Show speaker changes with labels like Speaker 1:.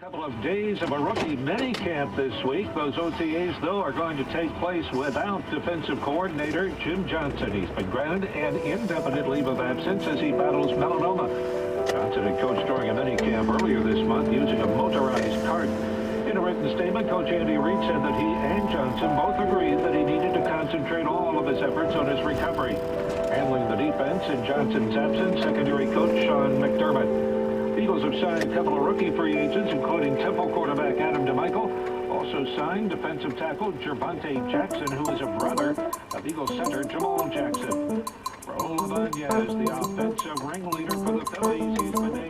Speaker 1: Couple of days of a rookie mini-camp this week. Those OTAs, though, are going to take place without defensive coordinator Jim Johnson. He's been granted an indefinite leave of absence as he battles melanoma. Johnson had coached during a mini-camp earlier this month using a motorized cart. In a written statement, Coach Andy Reid said that he and Johnson both agreed that he needed to concentrate all of his efforts on his recovery. Handling the defense in Johnson's absence, secondary coach Sean McDermott. The Eagles have signed a couple of rookie free agents, including Temple quarterback Adam DeMichael. Also signed defensive tackle Gervonta Jackson, who is a brother of Eagles center Jamal Jackson. Raul Ibanez, the offensive ringleader for the Phillies. He's been